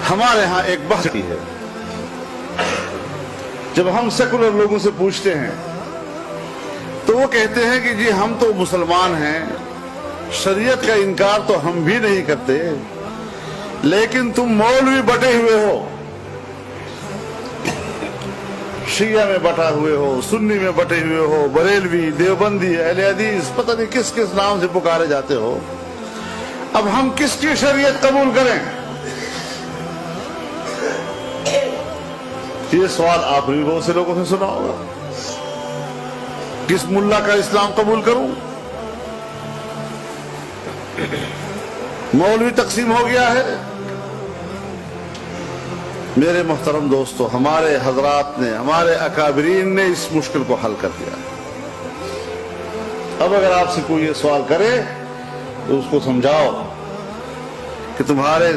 ہمارے ہاں ایک بحث کی ہے، جب ہم سیکولر لوگوں سے پوچھتے ہیں تو وہ کہتے ہیں کہ جی ہم تو مسلمان ہیں، شریعت کا انکار تو ہم بھی نہیں کرتے، لیکن تم مولوی بٹے ہوئے ہو، شیعہ میں بٹا ہوئے ہو، سنی میں بٹے ہوئے ہو، بریلوی، دیوبندی، اہل حدیث، پتہ نہیں کس کس نام سے پکارے جاتے ہو، اب ہم کس کی شریعت قبول کریں؟ یہ سوال آپ نے بھی بہت سے لوگوں سے سنا ہوگا، کس ملا کا اسلام قبول کروں؟ مولوی تقسیم ہو گیا ہے۔ میرے محترم دوستو، ہمارے حضرات نے، ہمارے اکابرین نے اس مشکل کو حل کر دیا۔ اب اگر آپ سے کوئی یہ سوال کرے تو اس کو سمجھاؤ کہ تمہارے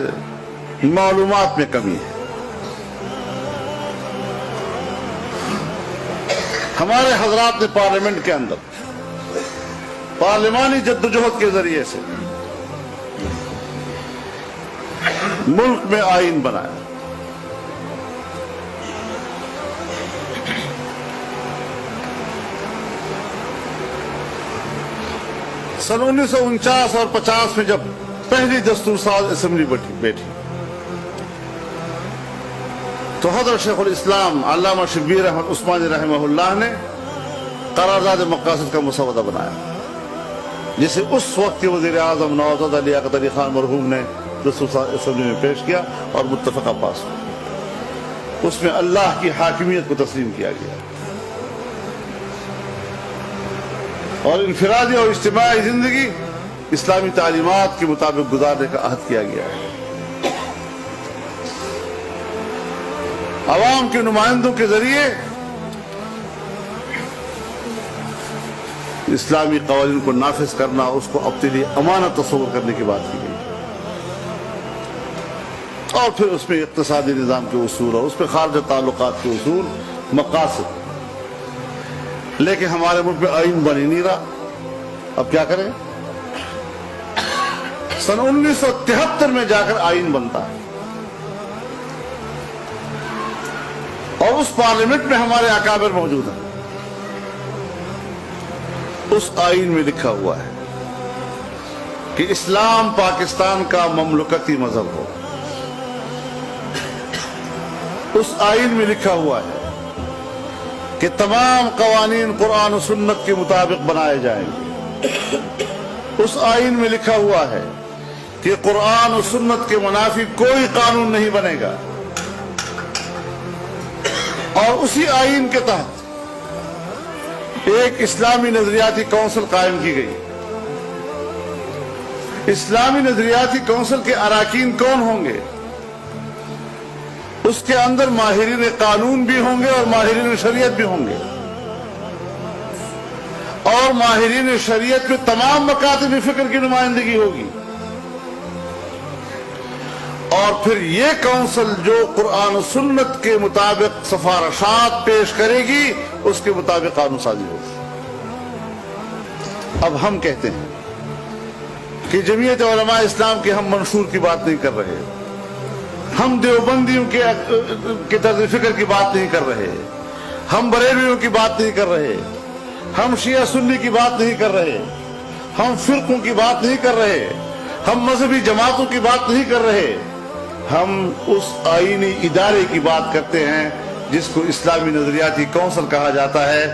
معلومات میں کمی ہے۔ ہمارے حضرات نے پارلیمنٹ کے اندر پارلیمانی جدوجہد کے ذریعے سے ملک میں آئین بنایا۔ سن 1949 اور 50 میں جب پہلی دستور ساز اسمبلی بیٹھی تو حضرت شیخ الاسلام علامہ شبیر احمد عثمانی رحمہ اللہ نے قرارداد مقاصد کا مسودہ بنایا، جسے اس وقت کے وزیر اعظم نوزاد لیاقت علی خان مرحوم نے دستور ساز اسمبلی میں پیش کیا اور متفقہ پاس ہوا۔ اس میں اللہ کی حاکمیت کو تسلیم کیا گیا اور انفرادی اور اجتماعی زندگی اسلامی تعلیمات کے مطابق گزارنے کا عہد کیا گیا ہے۔ عوام کے نمائندوں کے ذریعے اسلامی قوانین کو نافذ کرنا، اس کو اپنے لیے امانت تصور کرنے کی بات کی گئی، اور پھر اس میں اقتصادی نظام کے اصول اور اس پہ خارجہ تعلقات کے اصول، مقاصد۔ لیکن ہمارے ملک میں آئین بن ہی نہیں رہا، اب کیا کریں؟ سن 1973 میں جا کر آئین بنتا ہے، اور اس پارلیمنٹ میں ہمارے اکابر موجود ہیں۔ اس آئین میں لکھا ہوا ہے کہ اسلام پاکستان کا مملکتی مذہب ہو۔ اس آئین میں لکھا ہوا ہے کہ تمام قوانین قرآن و سنت کے مطابق بنائے جائیں گے۔ اس آئین میں لکھا ہوا ہے کہ قرآن و سنت کے منافی کوئی قانون نہیں بنے گا، اور اسی آئین کے تحت ایک اسلامی نظریاتی کونسل قائم کی گئی۔ اسلامی نظریاتی کونسل کے اراکین کون ہوں گے؟ اس کے اندر ماہرین قانون بھی ہوں گے اور ماہرین شریعت بھی ہوں گے، اور ماہرین شریعت میں تمام مکاتب فکر کی نمائندگی ہوگی، اور پھر یہ کونسل جو قرآن و سنت کے مطابق سفارشات پیش کرے گی، اس کے مطابق قانون سازی ہوگی۔ اب ہم کہتے ہیں کہ جمعیت علماء اسلام کے ہم منشور کی بات نہیں کر رہے، ہم دیوبندیوں کے طرز فکر کی بات نہیں کر رہے، ہم بریلویوں کی بات نہیں کر رہے، ہم شیعہ سنی کی بات نہیں کر رہے، ہم فرقوں کی بات نہیں کر رہے، ہم مذہبی جماعتوں کی بات نہیں کر رہے، ہم اس آئینی ادارے کی بات کرتے ہیں جس کو اسلامی نظریاتی کونسل کہا جاتا ہے،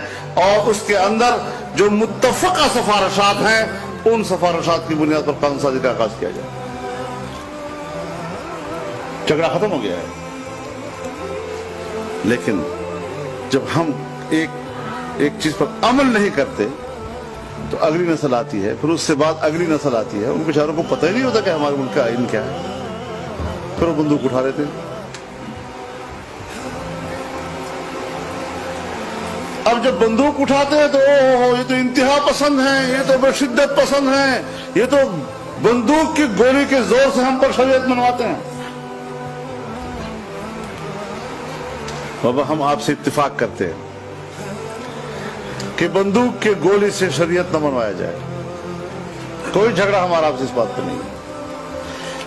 اور اس کے اندر جو متفقہ سفارشات ہیں ان سفارشات کی بنیاد پر قانون سازی کا آغاز کیا جائے۔ جھگڑا ختم ہو گیا ہے۔ لیکن جب ہم ایک چیز پر عمل نہیں کرتے تو اگلی نسل آتی ہے، پھر اس سے بعد اگلی نسل آتی ہے، ان بیچاروں کو پتہ ہی نہیں ہوتا کہ ہمارے ملک کا آئین کیا ہے، پھر وہ بندوق اٹھا لیتے ہیں۔ اب جب بندوق اٹھاتے ہیں تو یہ تو انتہا پسند ہیں، یہ تو بے شدت پسند ہیں، یہ تو بندوق کی گولی کے زور سے ہم پر شریعت منواتے ہیں۔ بابا ہم آپ سے اتفاق کرتے ہیں کہ بندوق کے گولی سے شریعت نہ منوایا جائے، کوئی جھگڑا ہمارا آپ سے اس بات پر نہیں ہے،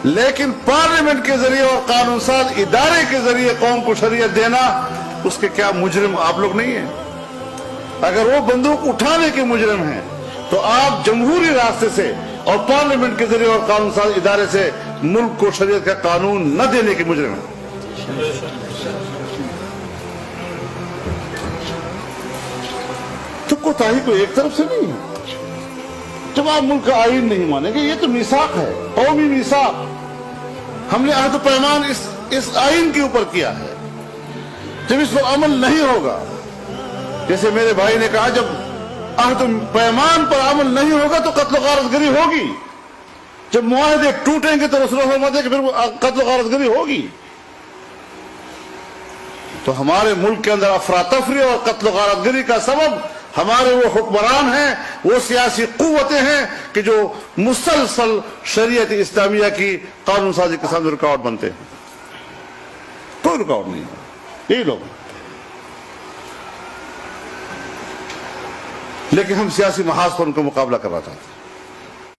لیکن پارلیمنٹ کے ذریعے اور قانون ساز ادارے کے ذریعے قوم کو شریعت دینا، اس کے کیا مجرم آپ لوگ نہیں ہیں؟ اگر وہ بندوق اٹھانے کے مجرم ہیں تو آپ جمہوری راستے سے اور پارلیمنٹ کے ذریعے اور قانون ساز ادارے سے ملک کو شریعت کا قانون نہ دینے کے مجرم ہیں۔ تو کوتاہی کو ایک طرف سے نہیں ہے۔ جب آپ ملک کا آئین نہیں مانیں گے، یہ تو میثاق ہے، قومی میثاق، ہم نے عہد و پیمان اس آئین کے اوپر کیا ہے۔ جب اس پر عمل نہیں ہوگا، جیسے میرے بھائی نے کہا، جب عہد و پیمان پر عمل نہیں ہوگا تو قتل و غارت گری ہوگی، جب معاہدے ٹوٹیں گے تو رسول اللہ فرماتے ہیں کہ پھر قتل و غارت گری ہوگی۔ تو ہمارے ملک کے اندر افراتفری اور قتل و غارت گری کا سبب ہمارے وہ حکمران ہیں، وہ سیاسی قوتیں ہیں کہ جو مسلسل شریعت اسلامیہ کی قانون سازی کے ساتھ رکاوٹ بنتے ہیں۔ کوئی رکاوٹ نہیں ہے، یہی لوگ۔ لیکن ہم سیاسی محاذ پر ان کا مقابلہ کرنا چاہتے ہیں۔